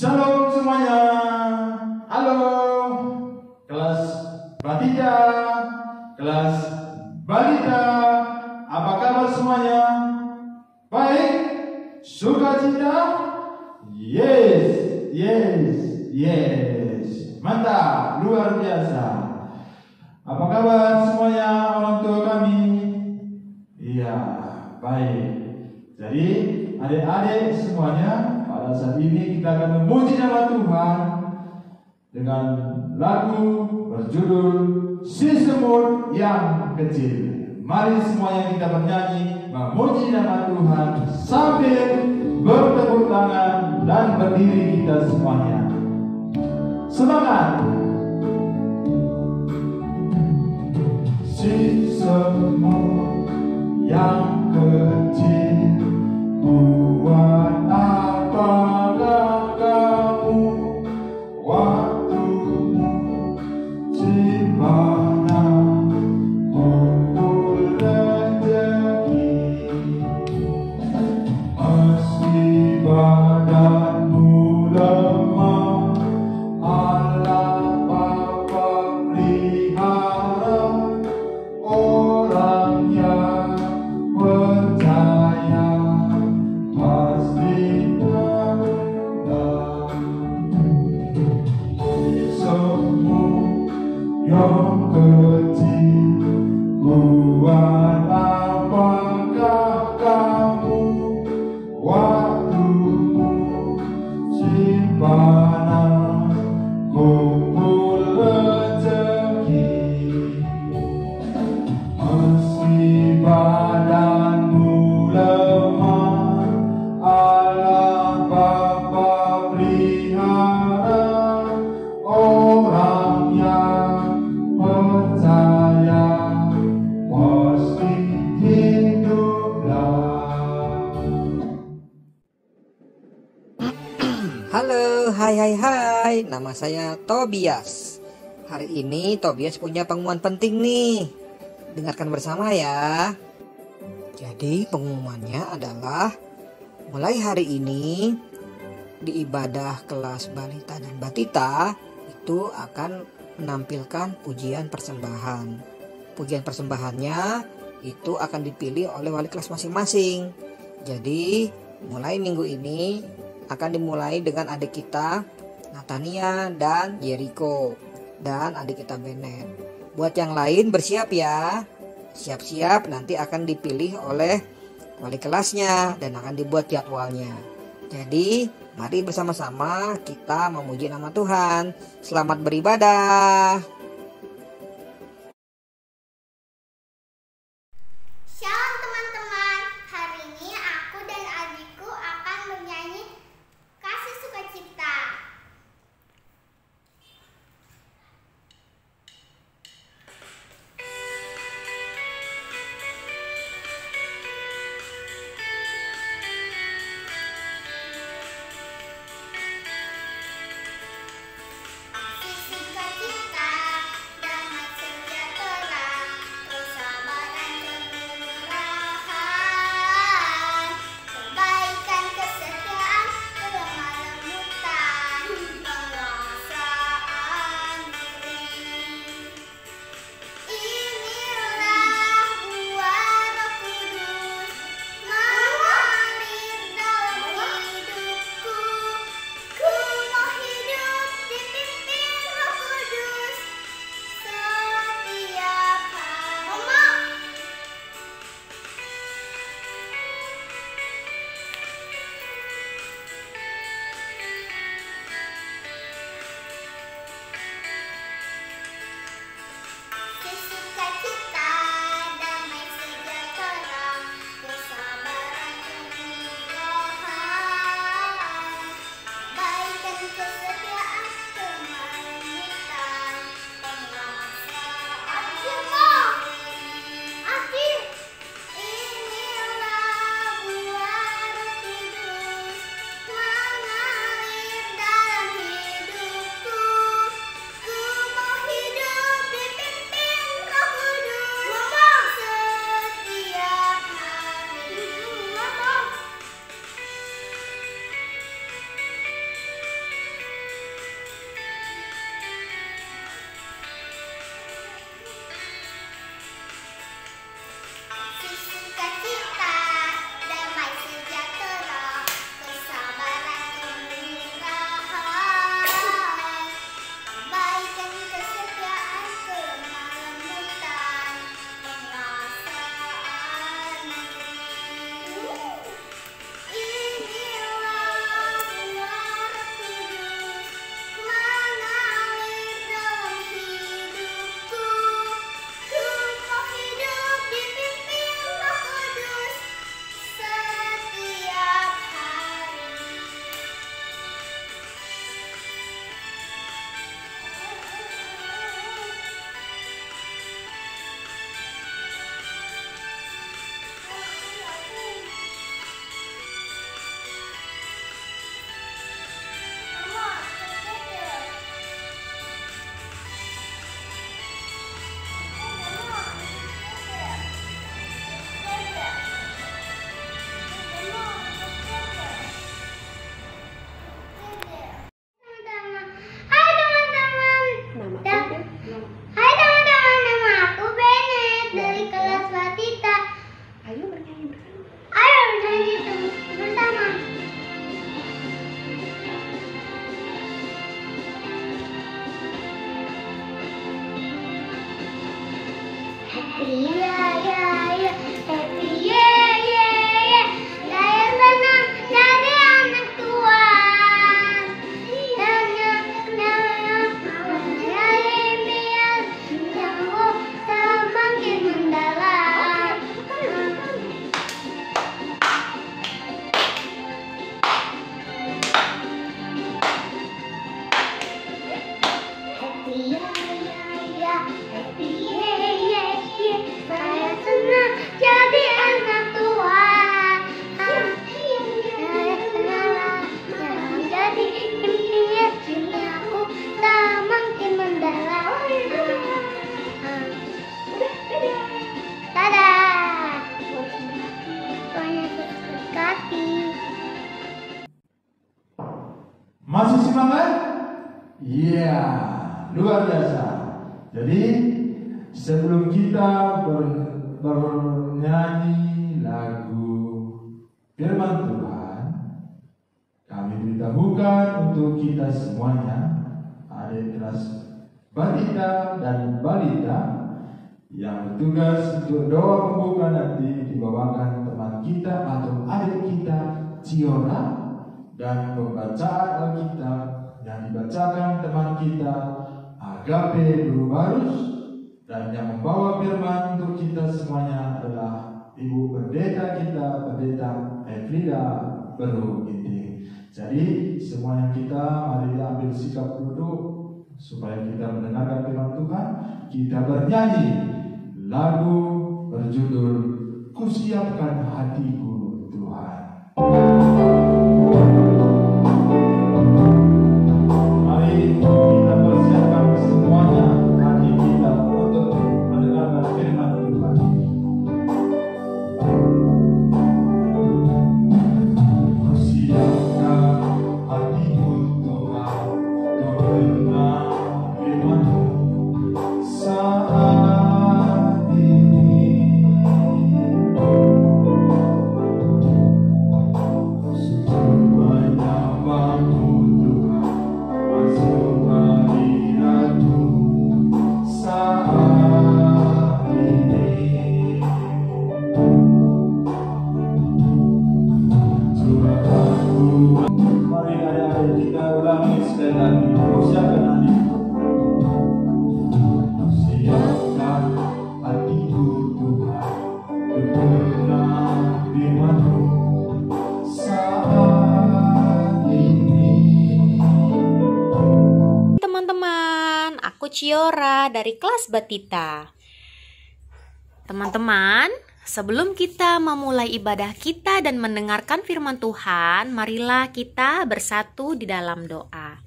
Shalom semuanya. Halo kelas Batida, kelas Balita. Apa kabar semuanya? Baik? Sukacita? Yes, yes, yes. Mantap, luar biasa. Apa kabar semuanya orang tua kami? Iya, baik. Jadi adik-adik semuanya, pada saat ini kita akan memuji nama Tuhan dengan lagu berjudul Si Semut yang Kecil. Mari semuanya kita bernyanyi memuji nama Tuhan sambil bertepuk tangan dan berdiri kita semuanya. Semangat! Si semut yang kecil, buat apakah kamu waktumu di mana kumpul rezeki, meski badanmu lemah, Allah Bapa pelihara orang yang percaya pasti menang. Semut yang kecil, buat apakah kamu waktumu simpanan kumpul rezeki, meski badanmu lemah, Allah Bapa pelihara orang yang percaya pasti hiduplah. Halo, hai, nama saya Tobias. Hari ini Tobias punya pengumuman penting nih. Dengarkan bersama ya. Jadi pengumumannya adalah mulai hari ini di ibadah kelas Balita dan Batita itu akan menampilkan pujian persembahan. Pujian persembahannya itu akan dipilih oleh wali kelas masing-masing. Jadi mulai minggu ini akan dimulai dengan adik kita Natania dan Jericho dan adik kita Bennett. Buat yang lain bersiap ya. Siap-siap, nanti akan dipilih oleh wali kelasnya dan akan dibuat jadwalnya. Jadi mari bersama-sama kita memuji nama Tuhan. Selamat beribadah. Shalom teman-teman, hari ini aku dan adikku akan bernyanyi Kasih Sukacita. Kasih sukacita Iya, luar biasa. Jadi sebelum kita bernyanyi lagu firman Tuhan, kami beritahukan untuk kita semuanya, adik kelas balita dan balita yang bertugas untuk doa pembuka nanti dibawakan teman kita atau adik kita Ciora, dan pembacaan Alkitab yang dibacakan teman kita Agape Guru Barus, dan yang membawa firman untuk kita semuanya adalah Ibu Pendeta kita, Pendeta Efrida Beru Inti. Jadi semuanya kita mari ambil sikap duduk supaya kita mendengarkan firman Tuhan. Kita bernyanyi lagu berjudul Kusiapkan Hatiku Tuhan. Mari kita persiapkan semuanya hati kita untuk mendengarkan firman Tuhan. Kusiapkan hatiku Tuhan, dengar firman-Mu saat ini. Supaya mampu Tuhan masuk hadirat-Mu saat ini. Mari ayah-ayah kita ulangi sekali lagi. Persiapkan hatiku. Siapkan hatiku Tuhan, dengar firman-Mu saat ini. Teman-teman, aku Ciora dari kelas Batita. Teman-teman, sebelum kita memulai ibadah kita dan mendengarkan firman Tuhan, marilah kita bersatu di dalam doa.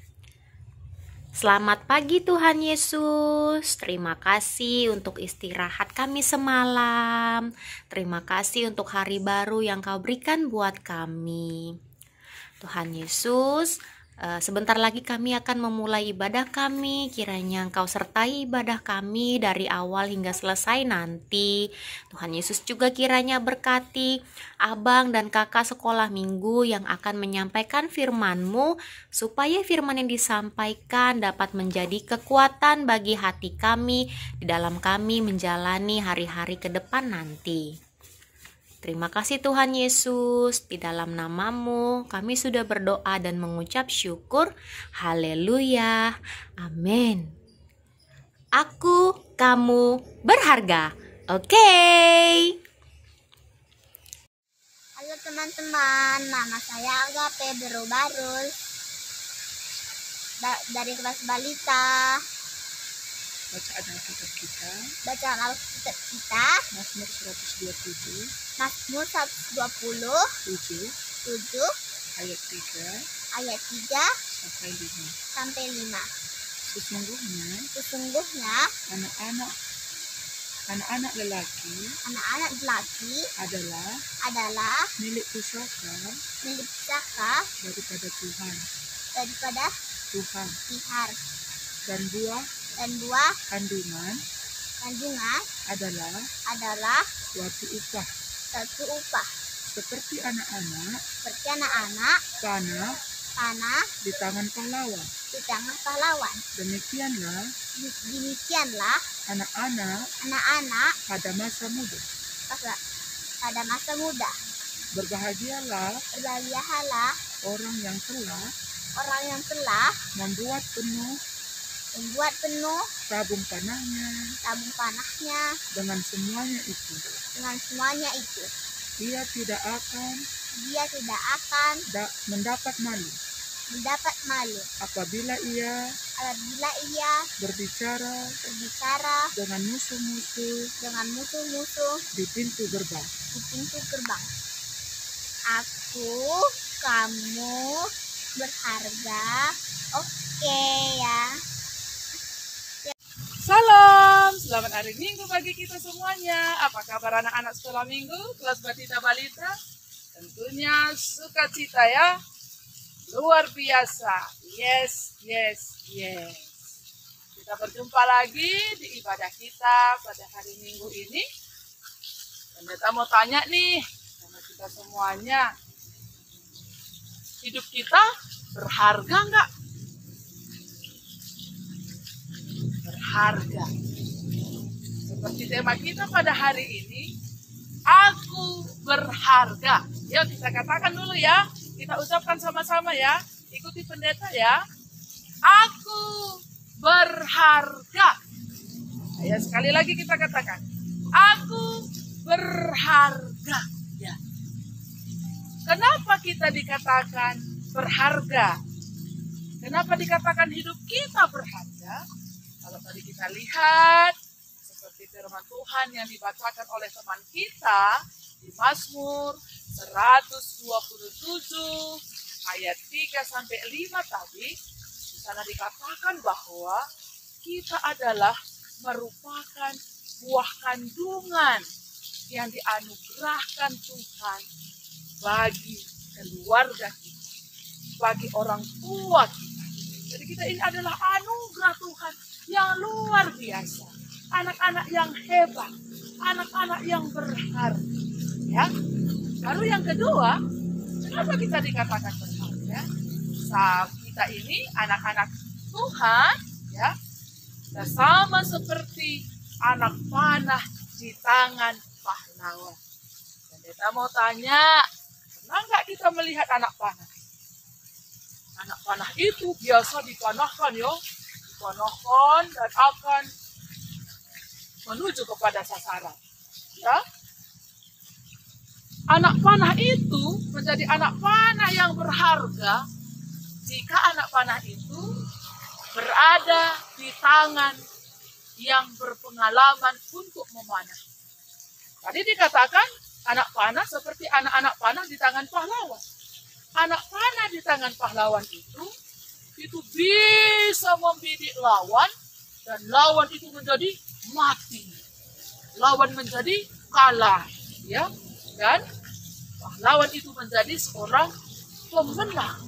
Selamat pagi Tuhan Yesus, terima kasih untuk istirahat kami semalam. Terima kasih untuk hari baru yang Kau berikan buat kami. Tuhan Yesus, sebentar lagi kami akan memulai ibadah kami. Kiranya Engkau sertai ibadah kami dari awal hingga selesai nanti. Tuhan Yesus juga kiranya berkati abang dan kakak sekolah minggu yang akan menyampaikan firman-Mu, supaya firman yang disampaikan dapat menjadi kekuatan bagi hati kami di dalam kami menjalani hari-hari ke depan nanti. Terima kasih Tuhan Yesus, di dalam nama-Mu kami sudah berdoa dan mengucap syukur. Haleluya, amin. Aku, kamu berharga. Oke. Halo teman-teman, nama saya Agape Beru Barus dari kelas balita. Bacaan Alkitab kita, Bacaan Alkitab kita, Mazmur 127, Mazmur 127 ayat 3 ayat 3 sampai 5. 5. Sesungguhnya anak-anak lelaki adalah milik pusaka daripada Tuhan, dan buah kandungan adalah suatu upah. Seperti anak-anak panah di tangan pahlawan. Demikianlah anak-anak pada masa muda. Berbahagialah orang yang telah membuat penuh tabung panahnya dengan semuanya itu. Dia tidak akan mendapat malu apabila ia berbicara dengan musuh-musuh di pintu gerbang. Aku, kamu berharga. Oke ya. Salam, selamat hari Minggu bagi kita semuanya. Apa kabar anak-anak sekolah minggu, kelas Batita Balita? Tentunya sukacita ya, luar biasa. Yes, yes, yes. Kita berjumpa lagi di ibadah kita pada hari Minggu ini. Pendeta mau tanya nih sama kita semuanya. Hidup kita berharga nggak? Berharga. Seperti tema kita pada hari ini, aku berharga. Yuk kita katakan dulu ya. Kita ucapkan sama-sama ya. Ikuti pendeta ya. Aku berharga. Ya, sekali lagi kita katakan. Aku berharga. Ya. Kenapa kita dikatakan berharga? Kenapa dikatakan hidup kita berharga? Kalau tadi kita lihat seperti firman Tuhan yang dibacakan oleh teman kita di Mazmur 127 ayat 3 sampai 5 tadi, di sana dikatakan bahwa kita adalah merupakan buah kandungan yang dianugerahkan Tuhan bagi keluarga kita, bagi orang tua kita. Jadi kita ini adalah anugerah Tuhan yang luar biasa. Anak-anak yang hebat, anak-anak yang berharga. Ya. Baru yang kedua, kenapa kita dikatakan berharga? Saat kita ini anak-anak Tuhan, ya, kita sama seperti anak panah di tangan pahlawan. Dan kita mau tanya, pernah nggak kita melihat anak panah? Anak panah itu biasa dipanahkan, yo, dipanahkan dan akan menuju kepada sasaran. Ya, anak panah itu menjadi anak panah yang berharga jika anak panah itu berada di tangan yang berpengalaman untuk memanah. Tadi dikatakan anak panah seperti anak-anak panah di tangan pahlawan. Anak panah di tangan pahlawan itu bisa membidik lawan dan lawan itu menjadi mati. Lawan menjadi kalah, ya. Dan pahlawan itu menjadi seorang pemenang.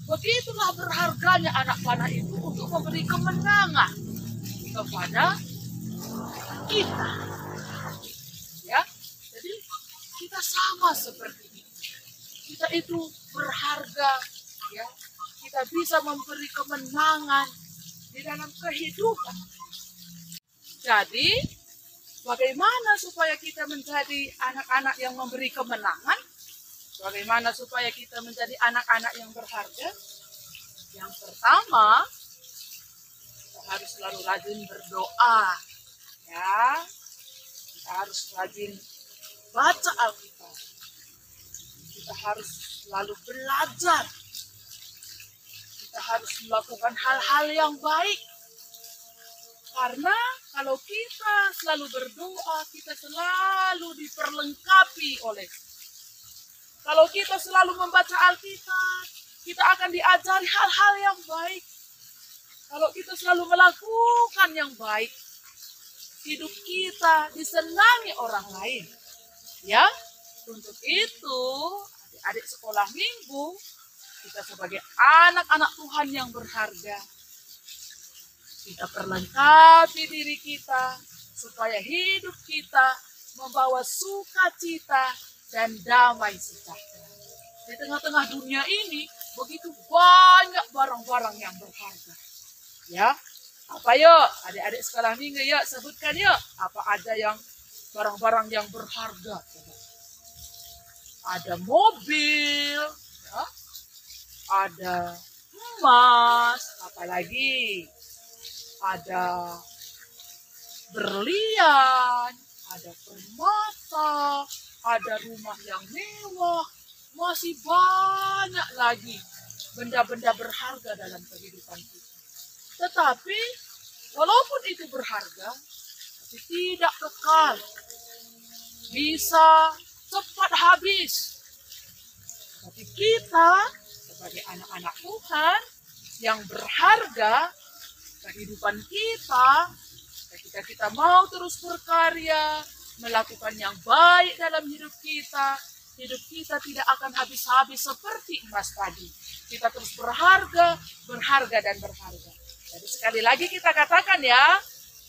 Begitulah berharganya anak panah itu untuk memberi kemenangan kepada kita. Ya. Jadi kita sama seperti itu. Kita itu berharga, ya. Kita bisa memberi kemenangan di dalam kehidupan. Jadi, bagaimana supaya kita menjadi anak-anak yang memberi kemenangan? Bagaimana supaya kita menjadi anak-anak yang berharga? Yang pertama, kita harus selalu rajin berdoa. Ya, kita harus rajin baca Alkitab. Kita harus selalu belajar. Kita harus melakukan hal-hal yang baik. Karena kalau kita selalu berdoa, kita selalu diperlengkapi oleh. Kalau kita selalu membaca Alkitab, kita akan diajari hal-hal yang baik. Kalau kita selalu melakukan yang baik, hidup kita disenangi orang lain. Ya, untuk itu adik-adik sekolah minggu, kita sebagai anak-anak Tuhan yang berharga, kita perlengkapi diri kita supaya hidup kita membawa sukacita dan damai sejahtera. Di tengah-tengah dunia ini begitu banyak barang-barang yang berharga. Ya, apa yuk? Adik-adik sekolah minggu yuk sebutkan yuk. Apa aja yang barang-barang yang berharga? Ada mobil, ya. Ada emas, apalagi ada berlian, ada permata, ada rumah yang mewah, masih banyak lagi benda-benda berharga dalam kehidupan kita. Tetapi walaupun itu berharga, tapi tidak kekal, bisa cepat habis. Tapi kita sebagai anak-anak Tuhan yang berharga, kehidupan kita, ketika kita mau terus berkarya, melakukan yang baik dalam hidup kita, hidup kita tidak akan habis-habis seperti emas tadi. Kita terus berharga, berharga, dan berharga. Jadi sekali lagi kita katakan ya,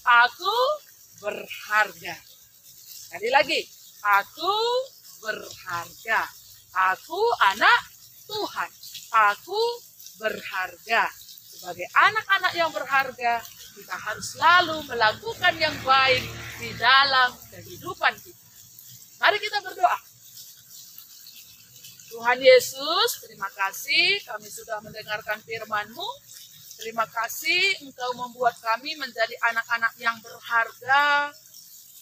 aku berharga. Sekali lagi, aku berharga. Aku anak Tuhan. Aku berharga. Sebagai anak-anak yang berharga, kita harus selalu melakukan yang baik di dalam kehidupan kita. Mari kita berdoa. Tuhan Yesus, terima kasih kami sudah mendengarkan firman-Mu. Terima kasih Engkau membuat kami menjadi anak-anak yang berharga.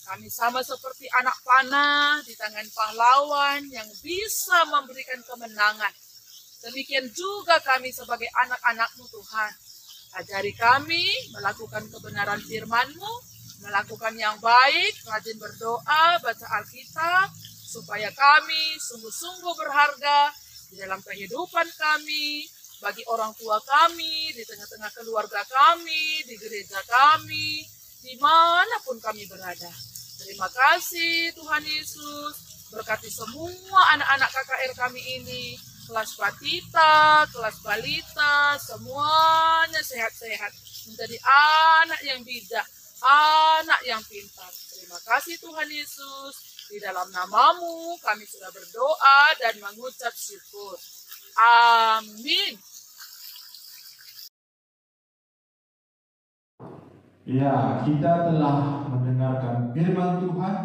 Kami sama seperti anak panah di tangan pahlawan yang bisa memberikan kemenangan. Demikian juga kami sebagai anak-anak-Mu Tuhan. Ajari kami melakukan kebenaran firman-Mu, melakukan yang baik, rajin berdoa, baca Alkitab, supaya kami sungguh-sungguh berharga di dalam kehidupan kami, bagi orang tua kami, di tengah-tengah keluarga kami, di gereja kami, dimanapun kami berada. Terima kasih Tuhan Yesus, berkati semua anak-anak KKR kami ini, kelas batita, kelas balita, semuanya sehat-sehat, menjadi anak yang bijak, anak yang pintar. Terima kasih Tuhan Yesus, di dalam nama-Mu kami sudah berdoa dan mengucap syukur. Amin. Ya, kita telah mendengarkan firman Tuhan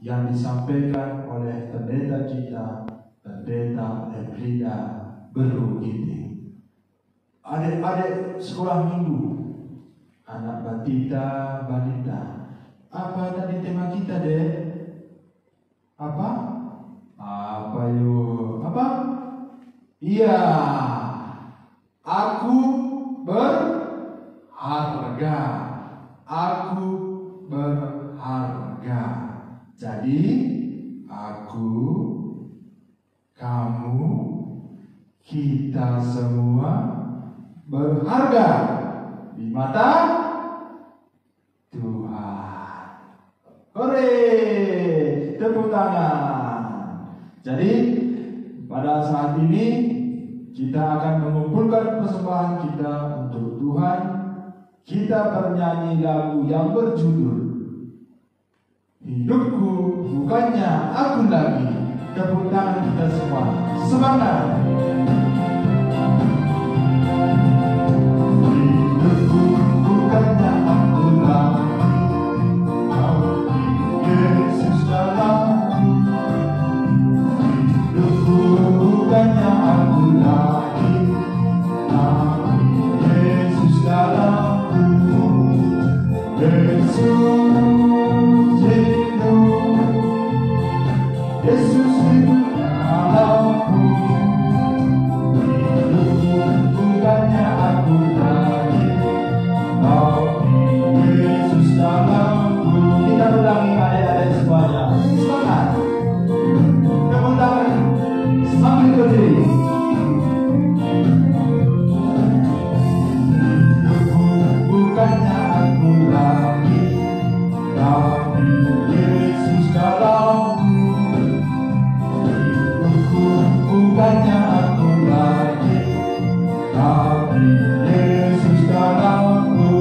yang disampaikan oleh pendeta kita, Pendeta Efrida Berugiti. Adik-adik sekolah minggu, anak batita, balita, apa tadi tema kita, Dek? Apa? Apa yuk? Apa? Iya, aku berharga. Aku berharga. Jadi, aku, kamu, kita semua berharga di mata Tuhan. Hore! Tepuk tangan. Jadi, pada saat ini kita akan mengumpulkan persembahan kita untuk Tuhan. Kita bernyanyi lagu yang berjudul Hidupku Bukannya Aku Lagi. Tepuk tangan kita semua. Semangat. Hidupku bukannya aku lagi, tapi Yesus dalamku. Hidupku bukannya aku lagi, tapi Yesus dalamku. Yesus hidup, Yesus hidup dalamku. Hidupku bukannya aku lagi, tapi Yesus dalamku. Kita ulangi adik-adik semuanya. Semangat. Tepuk tangan sambil berdiri. Hidupku bukannya aku lagi, tapi Yesus dalamku. Hidupku bukannya aku lagi, tapi Yesus dalamku.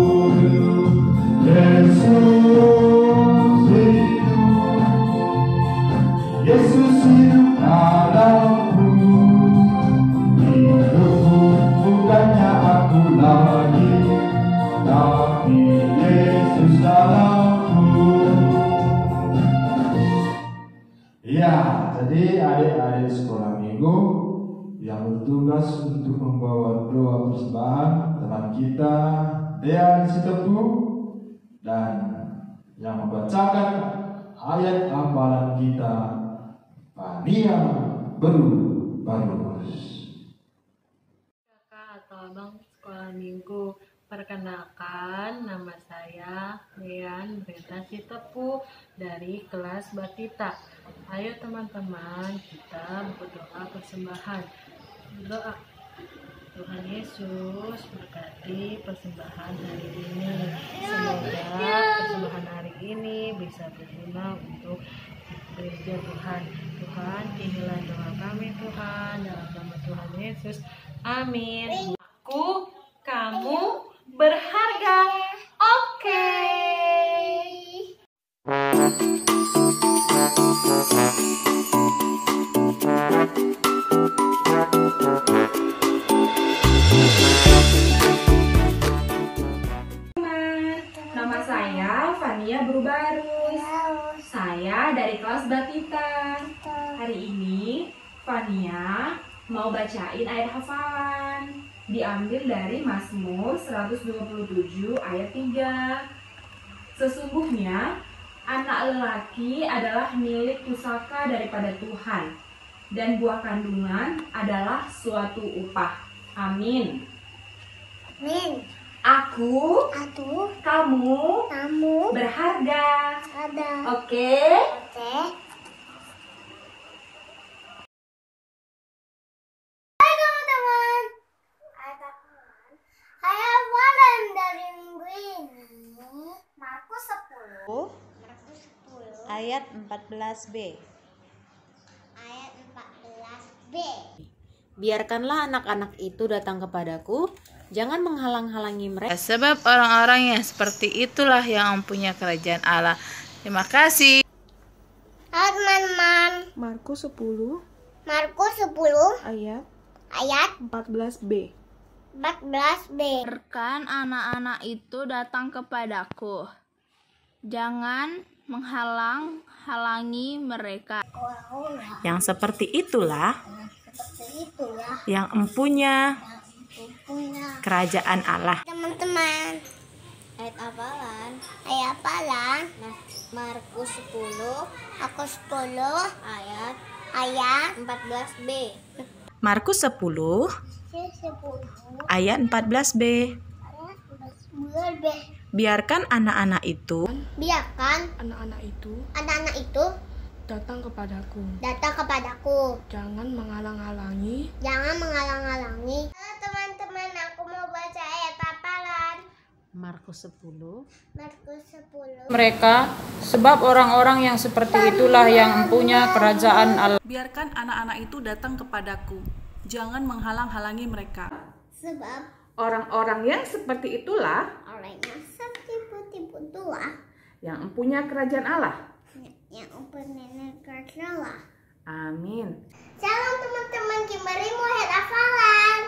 Yesus hidup, Yesus hidup dalamku. Hidupku bukannya aku lagi, tapi Yesus dalamku. Ya, jadi adik-adik sekolah minggu yang bertugas untuk membawa doa persembahan, teman kita Dean Sitepu, dan yang membacakan ayat hafalan kita Pania Barus. Kakak atau abang sekolah minggu, perkenalkan nama saya Dean Brenda Sitepu dari kelas Batita. Ayo teman-teman, kita berdoa persembahan. Berdoa. Tuhan Yesus berkati persembahan hari ini. Semoga persembahan hari ini bisa berguna untuk gereja Tuhan. Tuhan. Inilah doa kami Tuhan, dalam nama Tuhan Yesus. Amin. Aku, kamu berharga. Oke. Nama saya Fania Brubarus. Saya dari kelas Batita. Hari ini Fania mau bacain ayat hafalan. Diambil dari Mazmur 127 ayat 3. Sesungguhnya anak lelaki adalah milik pusaka daripada Tuhan, dan buah kandungan adalah suatu upah. Amin. Min, Aku, kamu berharga. ada. Oke? Oke. Hai teman-teman. Hafalan dari minggu ini Markus 10. Ayat 14b. Ayat 14b. Biarkanlah anak-anak itu datang kepadaku, jangan menghalang-halangi mereka. Sebab orang-orang yang seperti itulah yang mempunyai kerajaan Allah. Terima kasih. Halo teman-teman. Markus 10 Markus 10 ayat ayat 14b. 14b. Biarkan anak-anak itu datang kepadaku. Jangan menghalang-halangi mereka. Yang seperti itulah Seperti itulah yang empunya punya kerajaan Allah. teman-teman. Ayat hafalan Markus 10 ayat 14b. Markus 10 ayat 14b. Biarkan anak-anak itu Biarkan Anak-anak itu datang kepadaku. Jangan menghalang-halangi. Halo teman-teman, aku mau baca ayat hafalan Markus 10 mereka, sebab orang-orang yang seperti itulah yang mempunyai kerajaan Allah. Biarkan anak-anak itu datang kepadaku. Jangan menghalang-halangi mereka. Sebab Orang-orang yang seperti itulah orang yang setipu-tipu itulah yang mempunyai kerajaan Allah. yang mempunyai kerajaan Allah. Amin. Shalom teman-teman, Kimberly mau ayat hafalan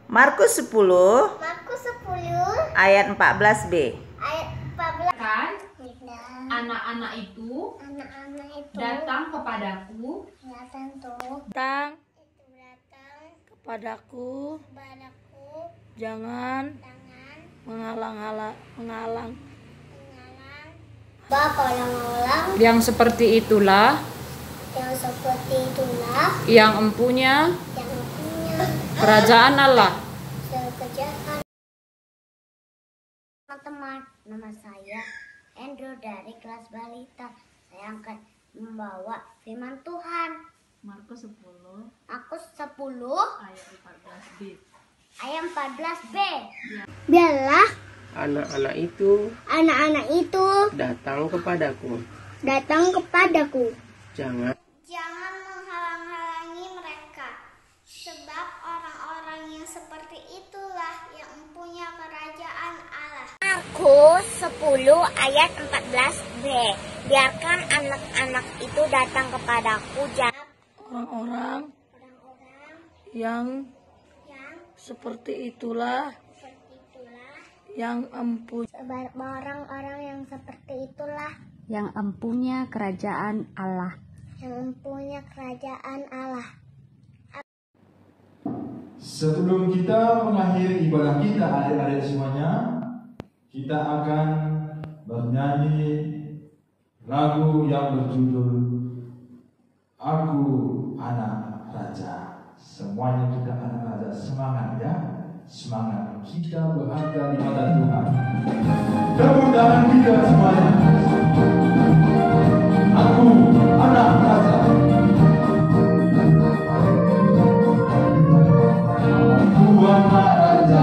Markus 10 Markus 10 ayat 14b. ayat 14. Kan anak-anak itu Anak-anak itu datang kepadaku. datang Kepadaku, kepadaku, jangan jangan menghalang. Sebab orang-orang Yang seperti itulah yang seperti itulah yang mempunyai yang punya kerajaan Allah. kerajaan. Teman-teman, nama saya Andrew dari kelas balita. Saya akan membawa firman Tuhan. Markus 10 Markus 10 ayat 14b. ayat 14b. Biarlah anak-anak itu datang kepadaku. Jangan menghalang-halangi mereka, sebab orang-orang yang seperti itulah yang mempunyai kerajaan Allah. Markus 10 ayat 14b. Biarkan anak-anak itu datang kepadaku. Orang-orang yang seperti itulah yang empunyai Orang-orang yang seperti itulah Yang empunyai kerajaan Allah. Sebelum kita mengakhiri ibadah kita, adik-adik semuanya, kita akan bernyanyi lagu yang berjudul Aku Anak Raja. Semuanya kita anak raja. Semangat ya, semangat. Kita berharga di mata Tuhan. Tepuk tangan kita semuanya. Aku anak raja. Aku anak raja.